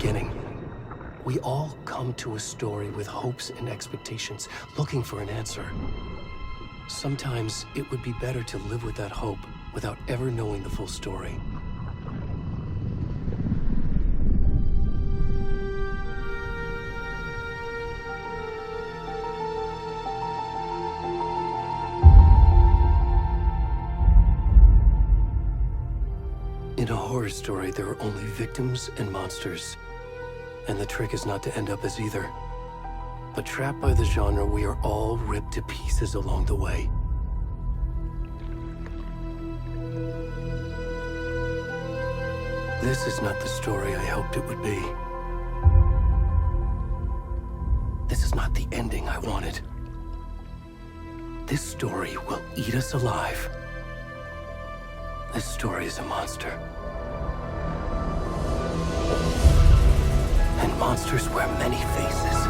beginning. We all come to a story with hopes and expectations, looking for an answer. Sometimes it would be better to live with that hope without ever knowing the full story. In a horror story, there are only victims and monsters. And the trick is not to end up as either. But trapped by the genre, we are all ripped to pieces along the way. This is not the story I hoped it would be. This is not the ending I wanted. This story will eat us alive. This story is a monster. And monsters wear many faces.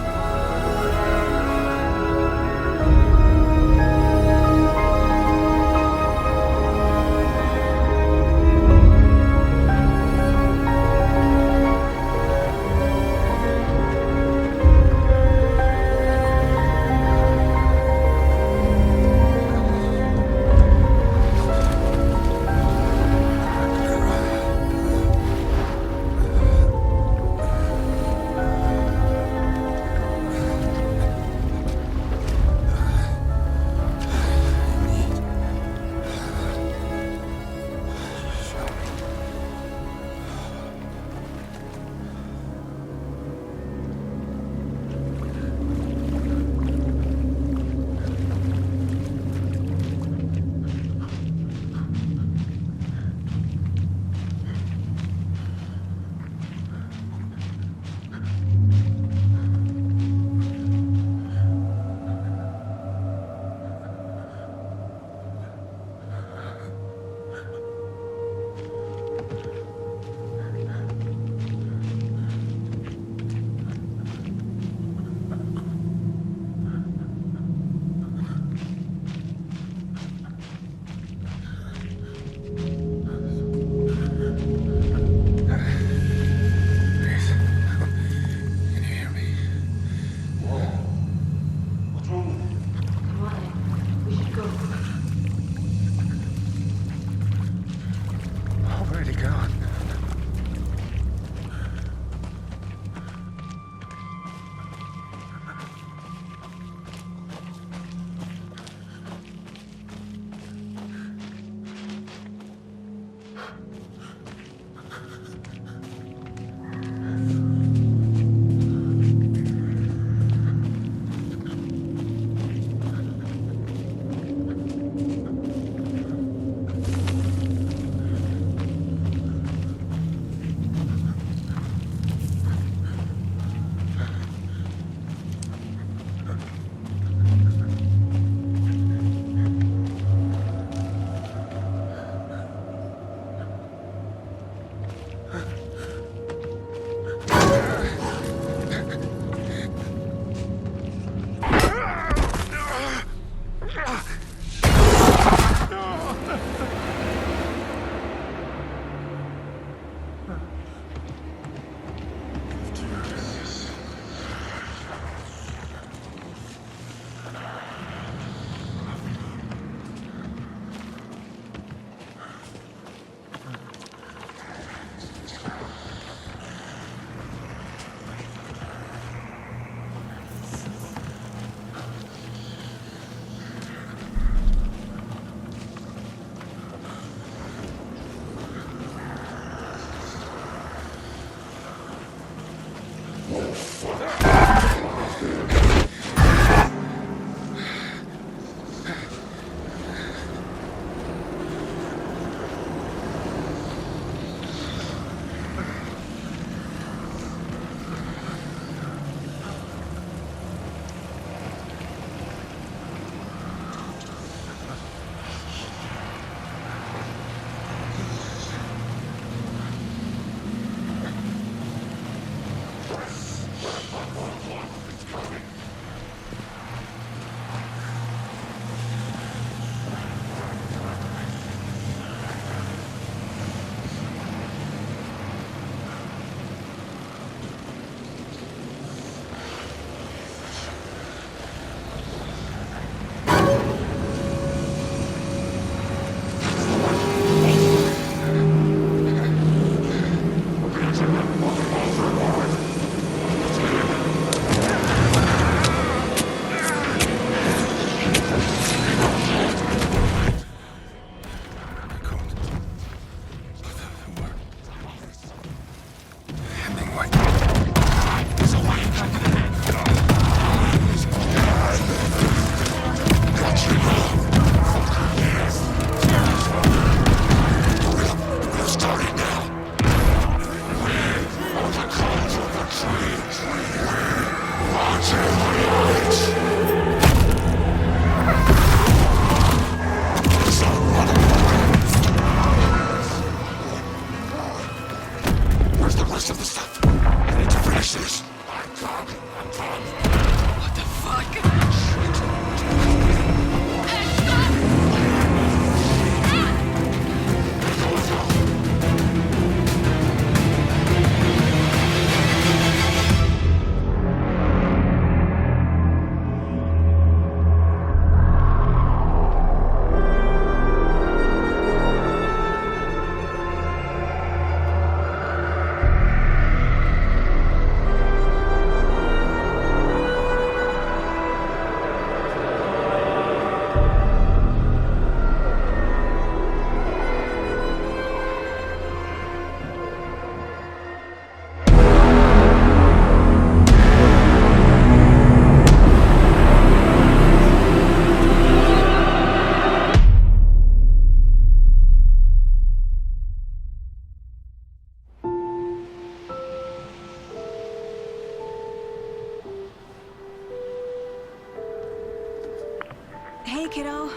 kiddo.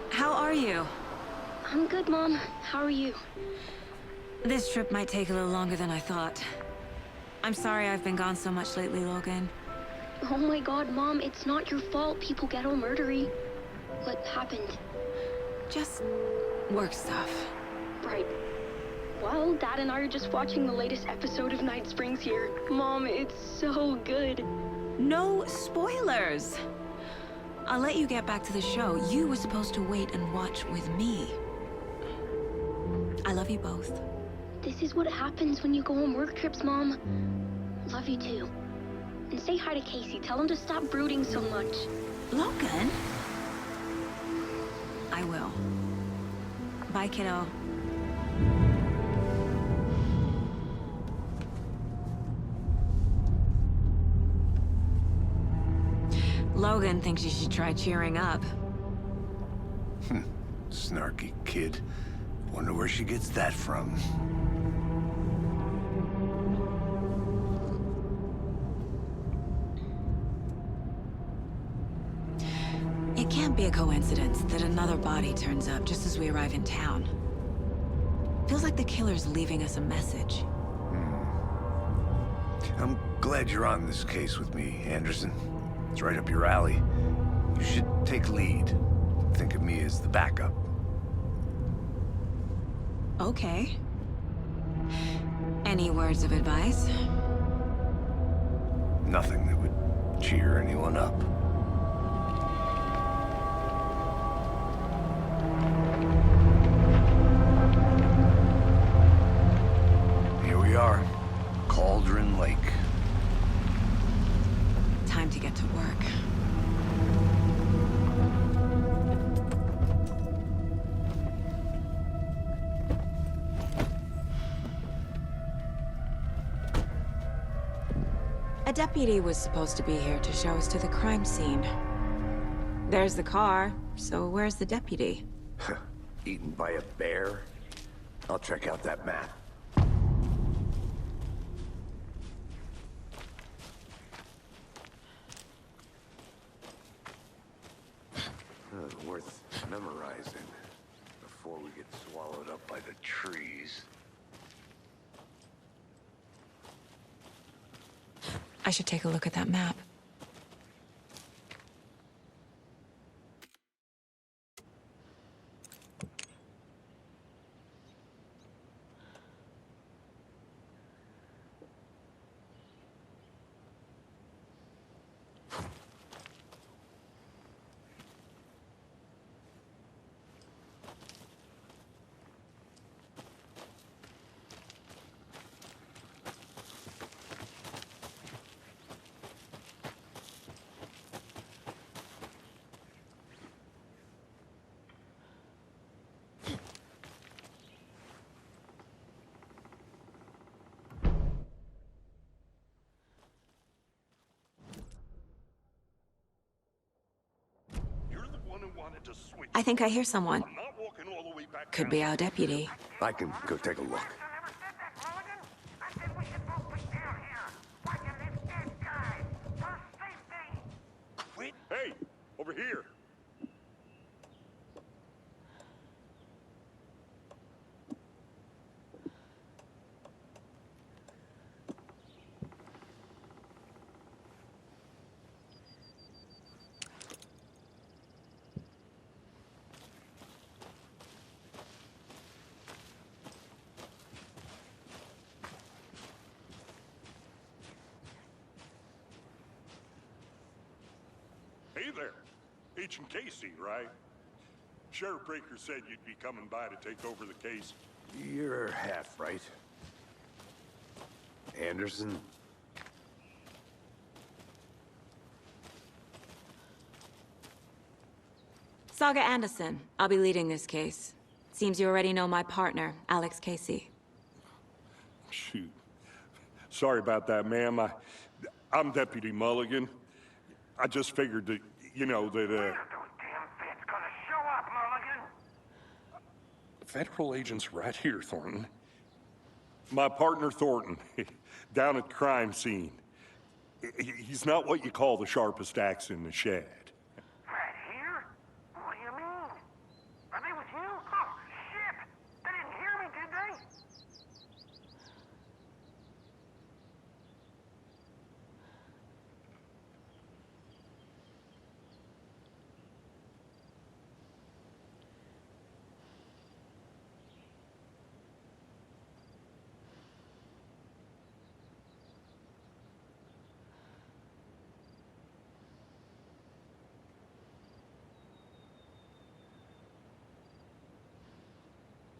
How are you? I'm good, Mom. How are you? This trip might take a little longer than I thought. I'm sorry I've been gone so much lately, Logan. Oh my god, Mom, it's not your fault people get all murdery. What happened? Just work stuff. Right. Well, Dad and I are just watching the latest episode of Night Springs here. Mom, it's so good. No spoilers! I'll let you get back to the show. You were supposed to wait and watch with me. I love you both. This is what happens when you go on work trips, Mom. Love you too. And say hi to Casey. Tell him to stop brooding so much. Logan? I will. Bye, kiddo. Logan thinks you should try cheering up. Snarky kid. Wonder where she gets that from. It can't be a coincidence that another body turns up just as we arrive in town. Feels like the killer's leaving us a message. I'm glad you're on this case with me, Anderson. It's right up your alley. You should take lead. Think of me as the backup. Okay. Any words of advice? Nothing that would cheer anyone up. Here we are. Cauldron Lake. Time to get to work. A deputy was supposed to be here to show us to the crime scene. There's the car, so where's the deputy? Eaten by a bear? I'll check out that map. Worth memorizing before we get swallowed up by the trees. I should take a look at that map. I think I hear someone. Could be our deputy. I can go take a look. Hey, over here. Hey there. Agent Casey, right? Sheriff Breaker said you'd be coming by to take over the case. You're half right. Anderson? Saga Anderson. I'll be leading this case. Seems you already know my partner, Alex Casey. Shoot. Sorry about that, ma'am. I'm Deputy Mulligan. I just figured that, you know, that, When are those damn feds gonna show up, Mulligan? Federal agent's right here, Thornton. My partner, Thornton, down at the crime scene. He's not what you call the sharpest axe in the shed. Right here? What do you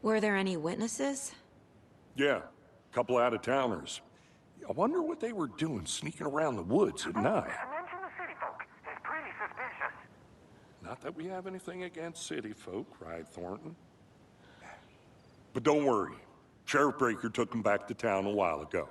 Were there any witnesses? Yeah, a couple out-of-towners. I wonder what they were doing sneaking around the woods at night. Mention the city folk. It's pretty suspicious. Not that we have anything against city folk, right, Thornton? But don't worry. Sheriff Breaker took them back to town a while ago.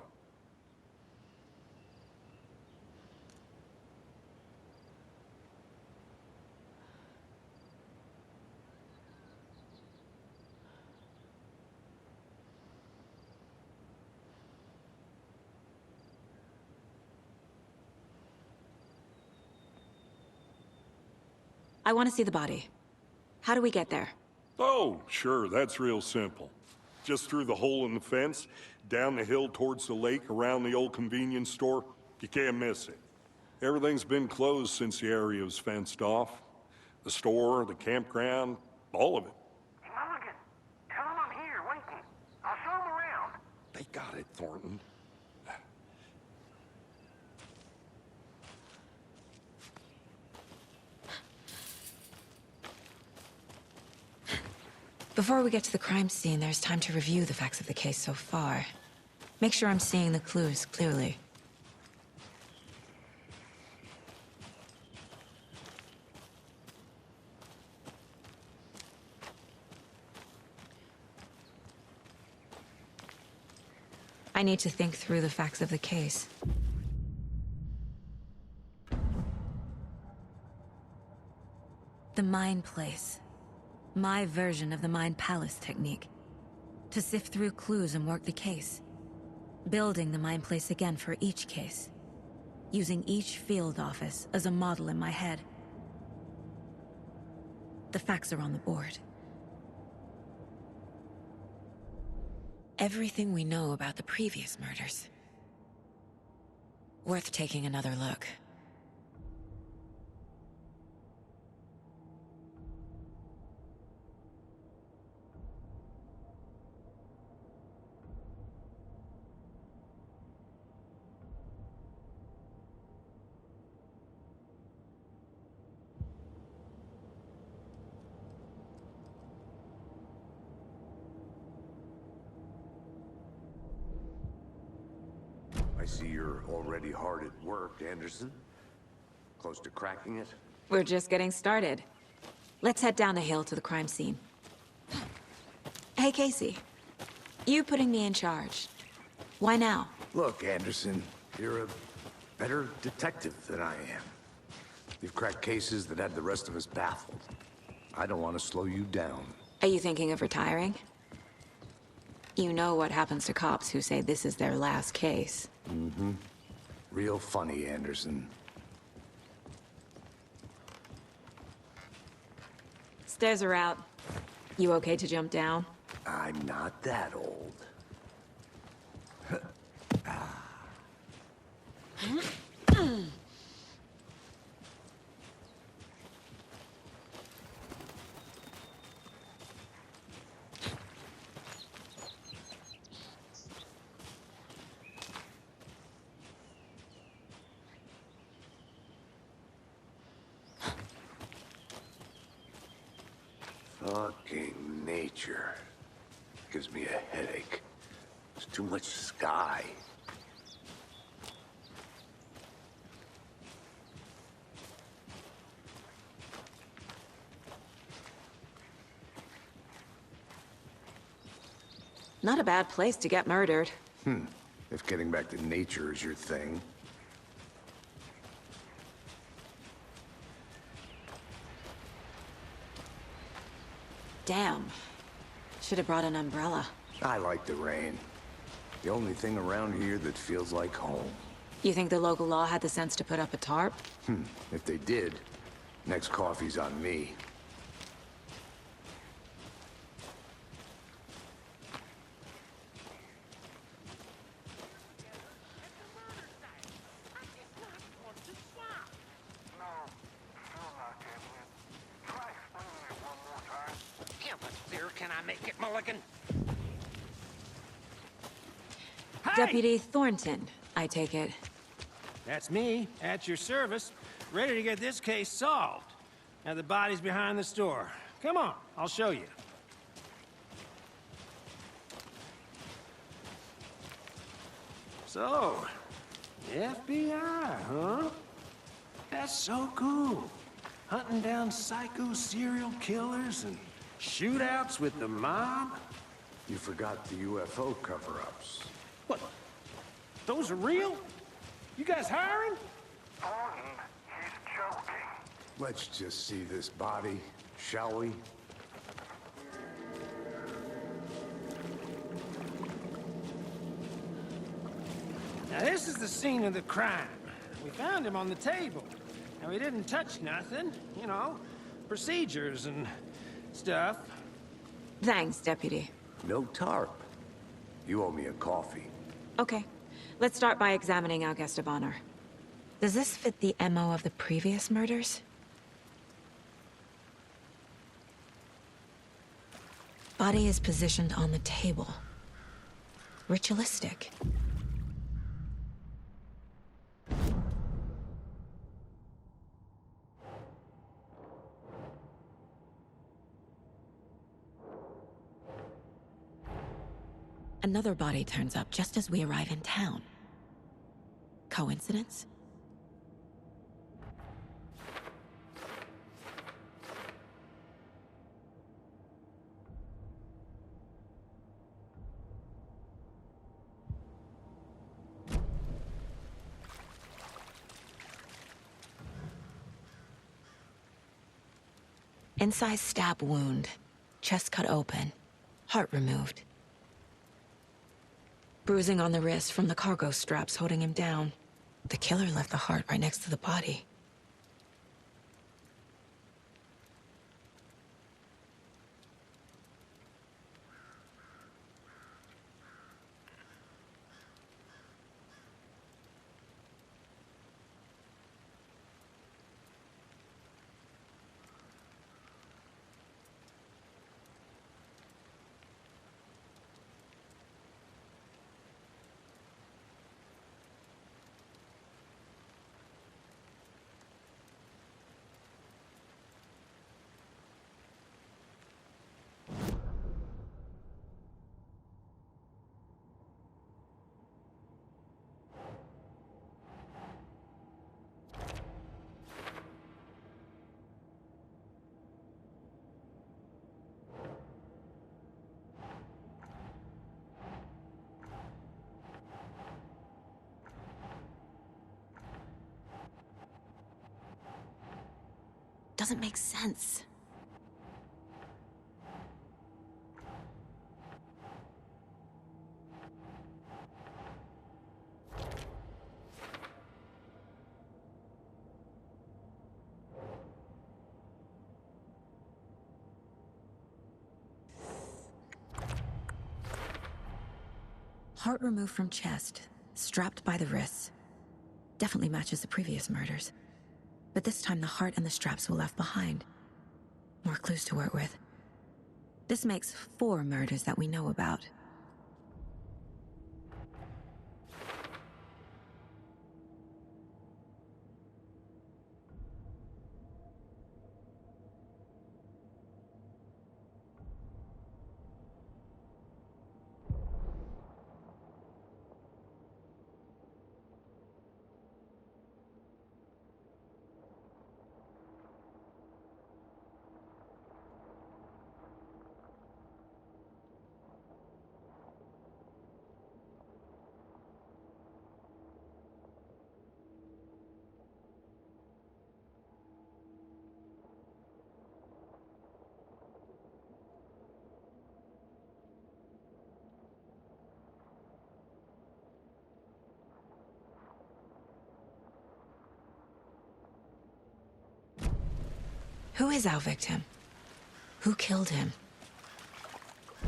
I want to see the body. How do we get there? Oh, sure, that's real simple. Just through the hole in the fence, down the hill towards the lake, around the old convenience store. You can't miss it. Everything's been closed since the area was fenced off. The store, the campground, all of it. Mulligan, tell him I'm here waiting. I'll show him around. They got it, Thornton. Before we get to the crime scene, there's time to review the facts of the case so far. Make sure I'm seeing the clues clearly. I need to think through the facts of the case. The Mind Place. My version of the Mind Palace technique. To sift through clues and work the case. Building the Mind Place again for each case. Using each field office as a model in my head. The facts are on the board. Everything we know about the previous murders. Worth taking another look. I see you're already hard at work, Anderson. Close to cracking it? We're just getting started. Let's head down the hill to the crime scene. Hey, Casey. You putting me in charge. Why now? Look, Anderson, you're a better detective than I am. You've cracked cases that had the rest of us baffled. I don't want to slow you down. Are you thinking of retiring? You know what happens to cops who say this is their last case. Mm-hmm. Real funny, Anderson. Stairs are out. You okay to jump down? I'm not that old. Fucking nature. Gives me a headache. There's too much sky. Not a bad place to get murdered. If getting back to nature is your thing. Damn. Should have brought an umbrella. I like the rain. The only thing around here that feels like home. You think the local law had the sense to put up a tarp? If they did, next coffee's on me. Can I make it, Mulligan? Deputy Thornton, I take it. That's me, at your service, ready to get this case solved. Now the body's behind the store. Come on, I'll show you. So, the FBI, huh? That's so cool. Hunting down psycho serial killers and shootouts with the mob. You forgot the UFO cover-ups. What? Those are real? You guys hiring? Thornton, he's joking. Let's just see this body, shall we? Now this is the scene of the crime. We found him on the table. And we didn't touch nothing, you know, procedures and stuff. Thanks, Deputy. No tarp. You owe me a coffee. Okay, let's start by examining our guest of honor. Does this fit the MO of the previous murders? Body is positioned on the table. Ritualistic. Another body turns up just as we arrive in town. Coincidence? Incised stab wound, chest cut open, heart removed. Bruising on the wrist from the cargo straps holding him down. The killer left the heart right next to the body. Doesn't make sense. Heart removed from chest, strapped by the wrists. Definitely matches the previous murders. But this time the heart and the straps were left behind. More clues to work with. This makes 4 murders that we know about. Who is our victim? Who killed him?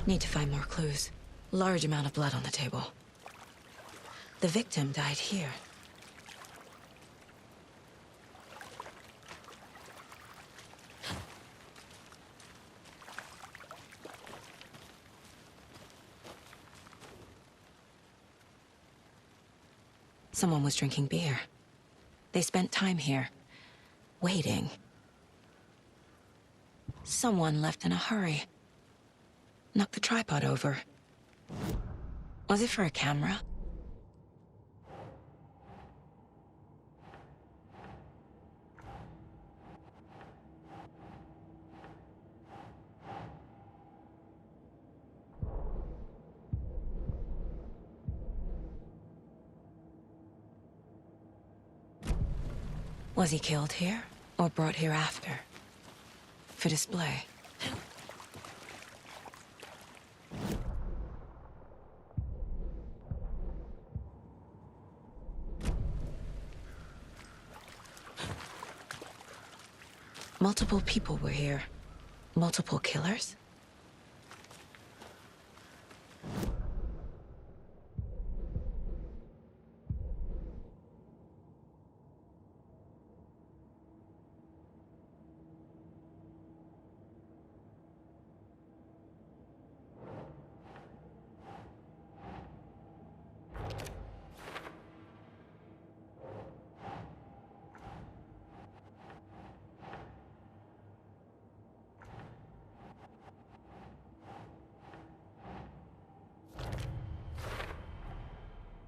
Need to find more clues. Large amount of blood on the table. The victim died here. Someone was drinking beer. They spent time here, waiting. Someone left in a hurry. Knocked the tripod over. Was it for a camera? Was he killed here, or brought here after? For display? Multiple people were here. Multiple killers?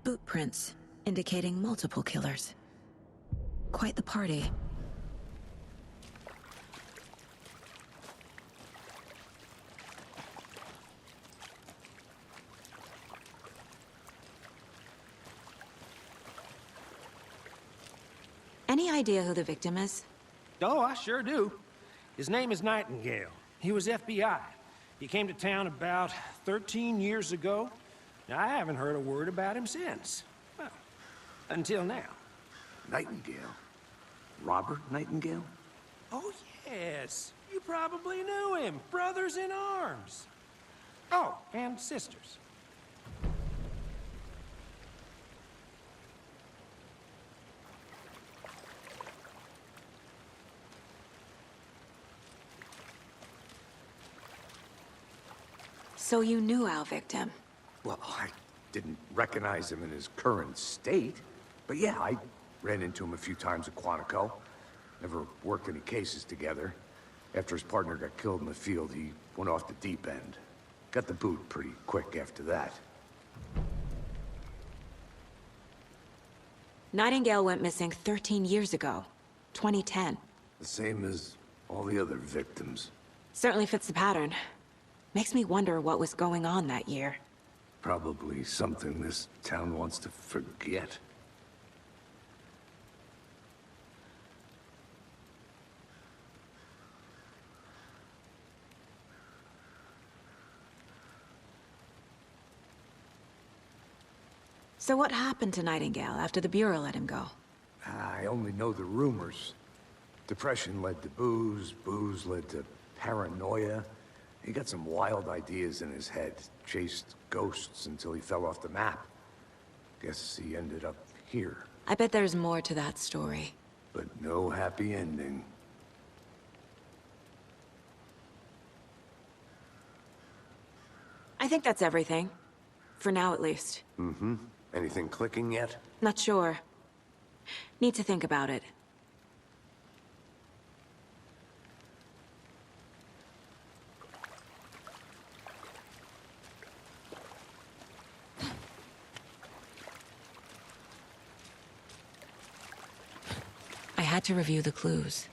Boot prints, indicating multiple killers. Quite the party. Any idea who the victim is? Oh, I sure do. His name is Nightingale. He was FBI. He came to town about 13 years ago. Now, I haven't heard a word about him since. Well, until now. Nightingale? Robert Nightingale? Oh, yes. You probably knew him. Brothers in arms. Oh, and sisters. So you knew our victim? Well, I didn't recognize him in his current state. But yeah, I ran into him a few times at Quantico. Never worked any cases together. After his partner got killed in the field, he went off the deep end. Got the boot pretty quick after that. Nightingale went missing 13 years ago. 2010. The same as all the other victims. Certainly fits the pattern. Makes me wonder what was going on that year. Probably something this town wants to forget. So what happened to Nightingale after the Bureau let him go? I only know the rumors. Depression led to booze, booze led to paranoia. He got some wild ideas in his head, chased ghosts until he fell off the map. Guess he ended up here, I bet there's more to that story. but no happy ending. I think that's everything. For now, at least. Mm-hmm. Anything clicking yet? Not sure. Need to think about it. I had to review the clues.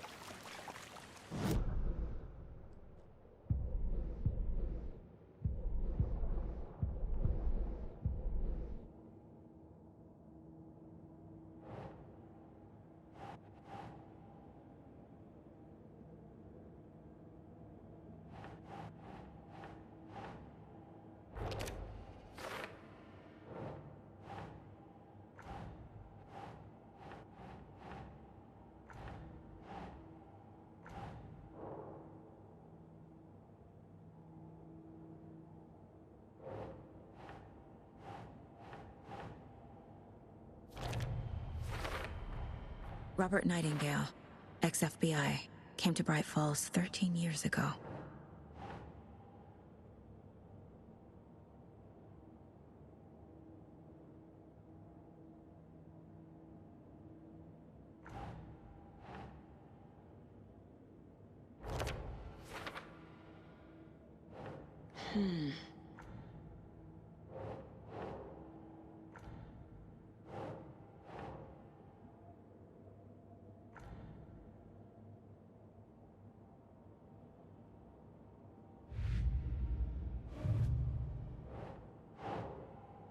Robert Nightingale, ex-FBI, came to Bright Falls 13 years ago.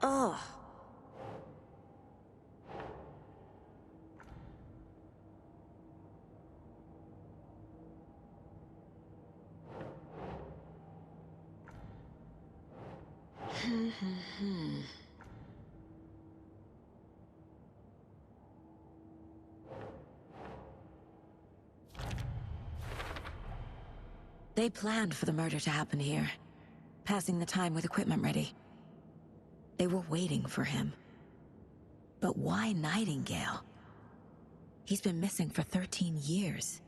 Ugh. They planned for the murder to happen here, passing the time with equipment ready. They were waiting for him. But why Nightingale? He's been missing for 13 years.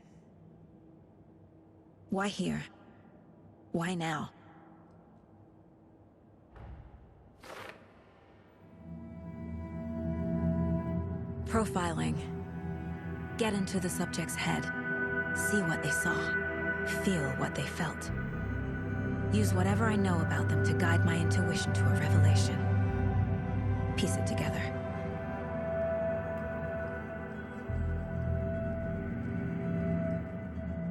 Why here? Why now? Profiling. Get into the subject's head. See what they saw. Feel what they felt. Use whatever I know about them to guide my intuition to a revelation. Piece it together.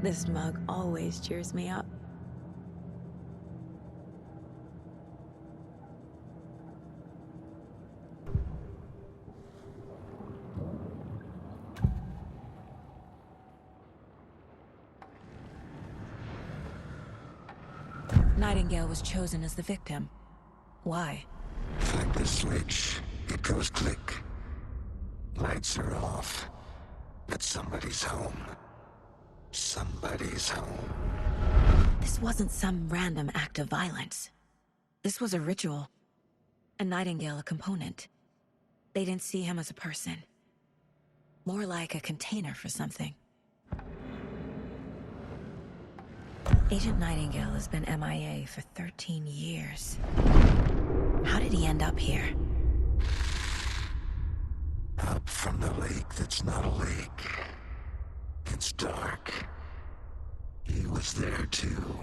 This mug always cheers me up. Nightingale was chosen as the victim. Why? Flick the switch, it goes click. Lights are off. But somebody's home. Somebody's home. This wasn't some random act of violence. This was a ritual. And Nightingale a component. They didn't see him as a person. More like a container for something. Agent Nightingale has been MIA for 13 years. How did he end up here? Up from the lake that's not a lake. It's dark. He was there too.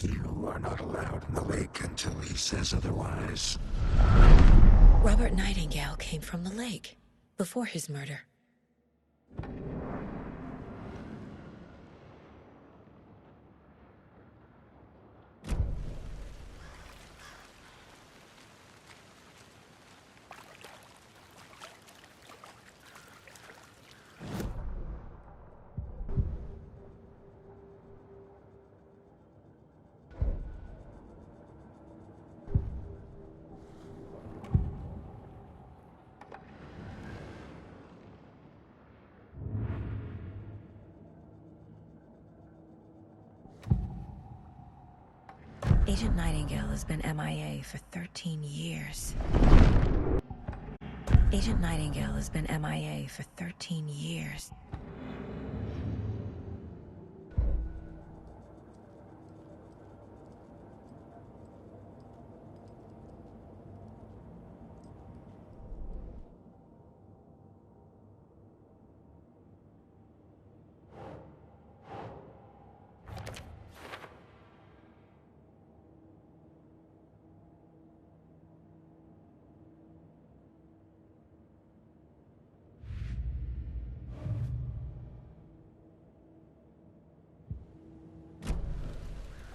You are not allowed in the lake until he says otherwise. Robert Nightingale came from the lake, before his murder. Agent Nightingale has been MIA for 13 years. Agent Nightingale has been MIA for 13 years.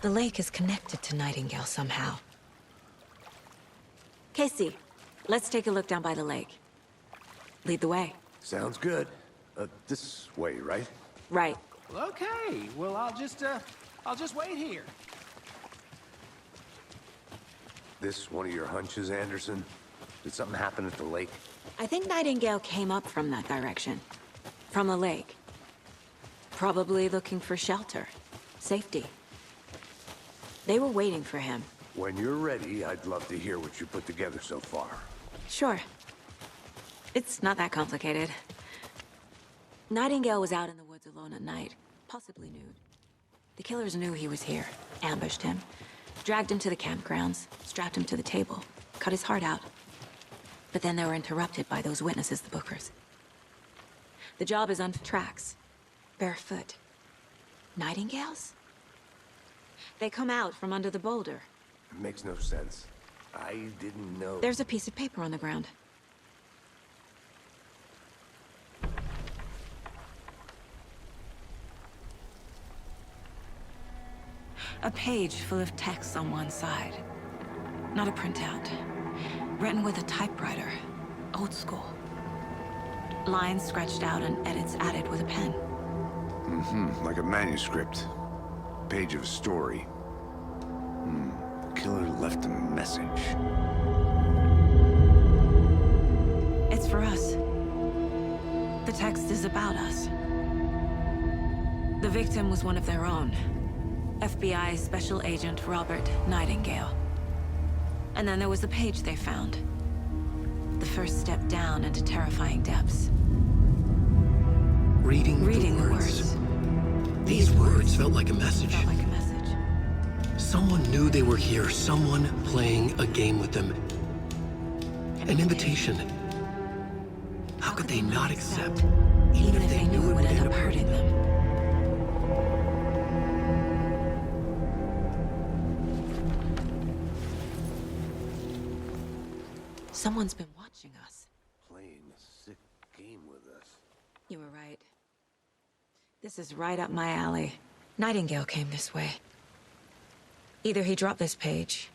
The lake is connected to Nightingale somehow. Casey, let's take a look down by the lake. Lead the way. Sounds good. This way, right? Right. Okay, well, I'll just wait here. This one of your hunches, Anderson? Did something happen at the lake? I think Nightingale came up from that direction. From the lake. Probably looking for shelter. Safety. They were waiting for him. When you're ready, I'd love to hear what you put together so far. Sure. It's not that complicated. Nightingale was out in the woods alone at night, possibly nude. The killers knew he was here, ambushed him, dragged him to the campgrounds, strapped him to the table, cut his heart out. But then they were interrupted by those witnesses, the Bookers. The job is on tracks, barefoot. Nightingales? They come out from under the boulder. It makes no sense. I didn't know... There's a piece of paper on the ground. A page full of text on one side. Not a printout. Written with a typewriter. Old school. Lines scratched out and edits added with a pen. Like a manuscript. Page of a story. Killer left a message. It's for us. The text is about us. The victim was one of their own. FBI Special Agent Robert Nightingale. And then there was the page they found. The first step down into terrifying depths. Reading the words. These words felt like a message. Felt like a message. Someone knew they were here, someone playing a game with them. An invitation. How could they not accept, even if they knew it would end up hurting them? Someone's been watching us. Playing a sick game with us. You were right. This is right up my alley. Nightingale came this way. Either he dropped this page,